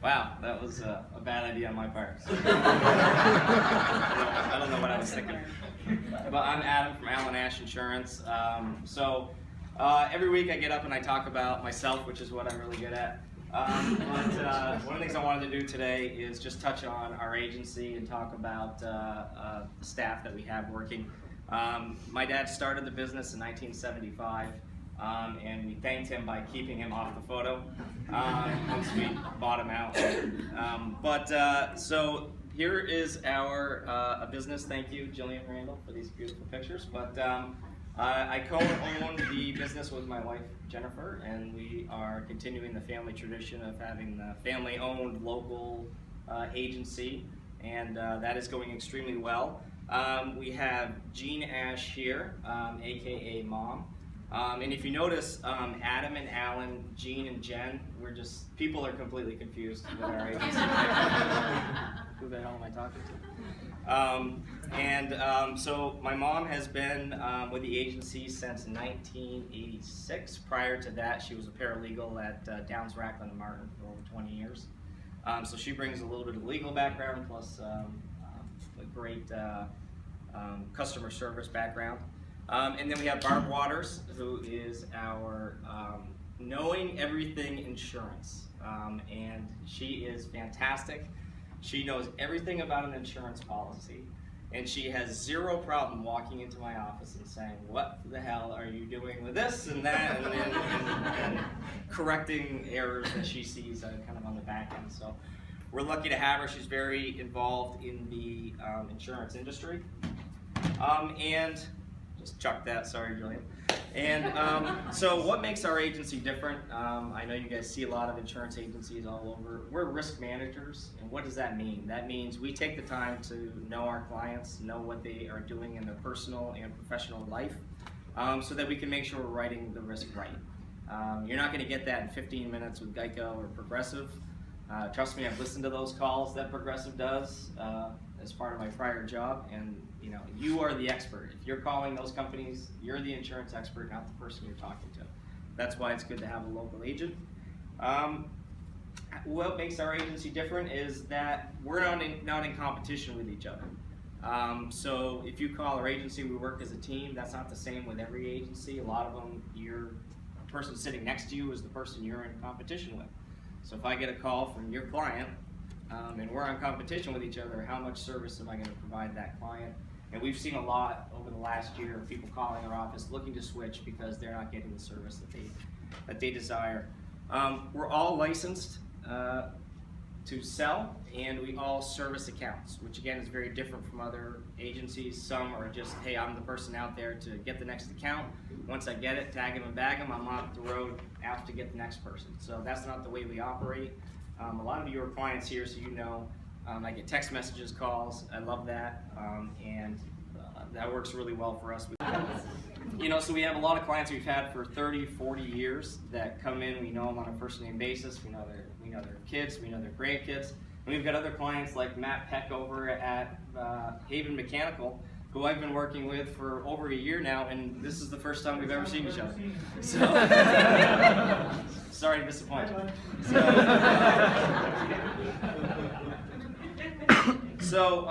Wow, that was a bad idea on my part. I don't know what I was thinking. But I'm Adam from Ashe Insurance. Every week I get up and I talk about myself, which is what I'm really good at. One of the things I wanted to do today is just touch on our agency and talk about the staff that we have working. My dad started the business in 1975. And we thanked him by keeping him off the photo once we bought him out. So here is our business. Thank you, Jillian Randall, for these beautiful pictures. But I co-own the business with my wife, Jennifer, and we are continuing the family tradition of having the family-owned local agency, and that is going extremely well. We have Jean Ashe here, aka Mom. And if you notice, Adam and Alan, Jean and Jen, people are completely confused with our agency. Who the hell am I talking to? So my mom has been with the agency since 1986. Prior to that, she was a paralegal at Downs, Racklin & Martin for over 20 years. So she brings a little bit of legal background plus a great customer service background. And then we have Barb Waters, who is our knowing everything insurance, and she is fantastic. She knows everything about an insurance policy, and she has zero problem walking into my office and saying, "What the hell are you doing with this and that?" and correcting errors that she sees kind of on the back end. So we're lucky to have her. She's very involved in the insurance industry, and just chuck that, sorry Julian. And so what makes our agency different? I know you guys see a lot of insurance agencies all over. We're risk managers, and what does that mean? That means we take the time to know our clients, know what they are doing in their personal and professional life, so that we can make sure we're writing the risk right. You're not going to get that in 15 minutes with Geico or Progressive. Trust me, I've listened to those calls that Progressive does as part of my prior job, and you are the expert. If you're calling those companies, you're the insurance expert, not the person you're talking to. That's why it's good to have a local agent. What makes our agency different is that we're not in competition with each other. So if you call our agency, we work as a team. That's not the same with every agency. A lot of them, the person sitting next to you is the person you're in competition with. So if I get a call from your client, and we're in competition with each other, how much service am I going to provide that client? And we've seen a lot over the last year of people calling our office looking to switch because they're not getting the service that they desire. We're all licensed to sell, and we all service accounts, which again is very different from other agencies. Some are just, hey, I'm the person out there to get the next account. Once I get it, tag them and bag them, I'm off the road out to get the next person. So that's not the way we operate. A lot of you are clients here, so you know I get text messages, calls. I love that, and that works really well for us. So we have a lot of clients we've had for 30, 40 years that come in. We know them on a first name basis. We know their kids. We know their grandkids. And we've got other clients like Matt Peck over at Haven Mechanical, who I've been working with for over a year now, and this is the first time we've ever seen each other. So, sorry to disappoint you. So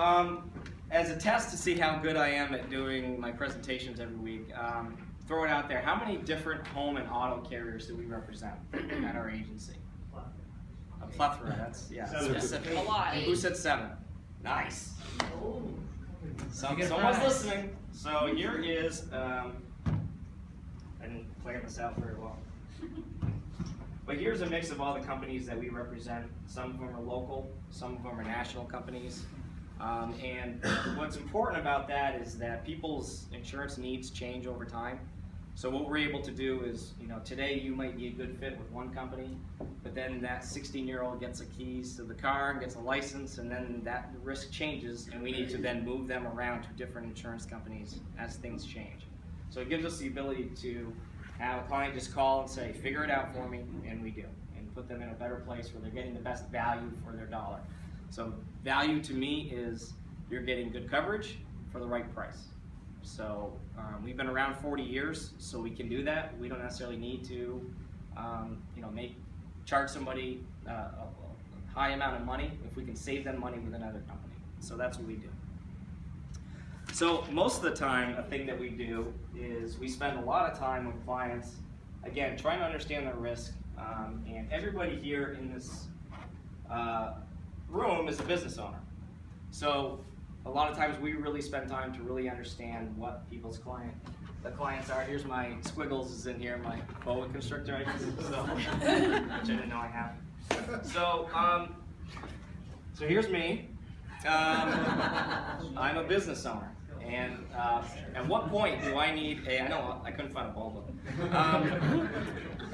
as a test to see how good I am at doing my presentations every week, throw it out there. How many different home and auto carriers do we represent at our agency? A plethora. That's specific. A lot. Who said 7? Nice. Someone's listening. So here is, I didn't plan this out very well. But here's a mix of all the companies that we represent. Some of them are local, some of them are national companies. And what's important about that is that people's insurance needs change over time. So what we're able to do is, today you might be a good fit with one company, but then that 16-year-old gets the keys to the car and gets a license, and then that risk changes, and we need to then move them around to different insurance companies as things change. So it gives us the ability to have a client just call and say, figure it out for me, and we do, and put them in a better place where they're getting the best value for their dollar. So value to me is you're getting good coverage for the right price. So we've been around 40 years, so we can do that. We don't necessarily need to, charge somebody high amount of money if we can save them money with another company. So that's what we do. So most of the time, a thing that we do is we spend a lot of time with clients, again, trying to understand their risk. And everybody here in this room is a business owner. So a lot of times we really spend time to really understand what people's clients are. Here's my squiggles is in here, my boa constrictor, I guess, so, which I didn't know I have. So, so here's me. I'm a business owner. And at what point do I need I know I couldn't find a bulb.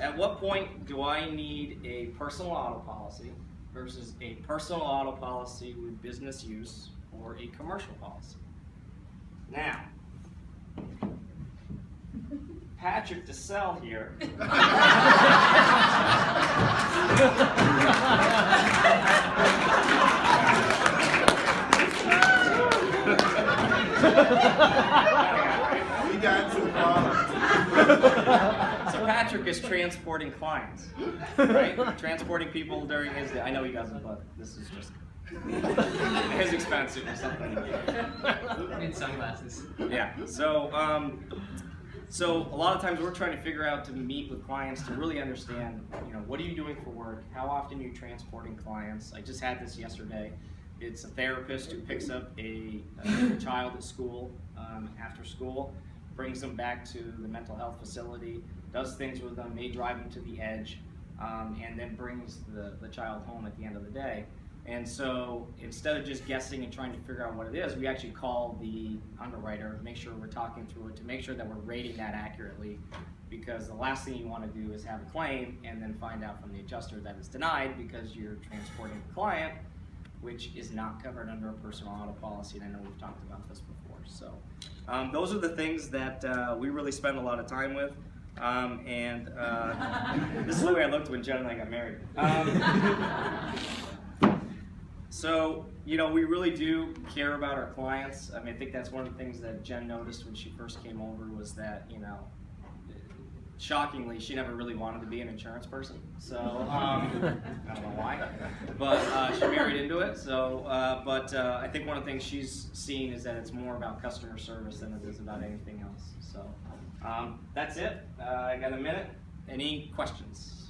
At what point do I need a personal auto policy versus a personal auto policy with business use or a commercial policy? Now, Patrick DeSell here. We got some problems. So Patrick is transporting clients, right? Transporting people during his day. I know he doesn't, but this is just his expense or something. And sunglasses. Yeah. So, so a lot of times we're trying to figure out to meet with clients to really understand, what are you doing for work? How often are you transporting clients? I just had this yesterday. It's a therapist who picks up a child at school after school, brings them back to the mental health facility, does things with them, may drive them to the edge, and then brings the child home at the end of the day. And so instead of just guessing and trying to figure out what it is, we actually call the underwriter, make sure we're talking through it to make sure that we're rating that accurately, because the last thing you want to do is have a claim and then find out from the adjuster that it's denied because you're transporting the client, which is not covered under a personal auto policy, and I know we've talked about this before. So those are the things that we really spend a lot of time with. This is the way I looked when Jen and I got married. So, we really do care about our clients. I think that's one of the things that Jen noticed when she first came over was that, shockingly, she never really wanted to be an insurance person. So, I don't know why, but she married into it. So, I think one of the things she's seen is that it's more about customer service than it is about anything else. So, that's it. I got a minute. Any questions?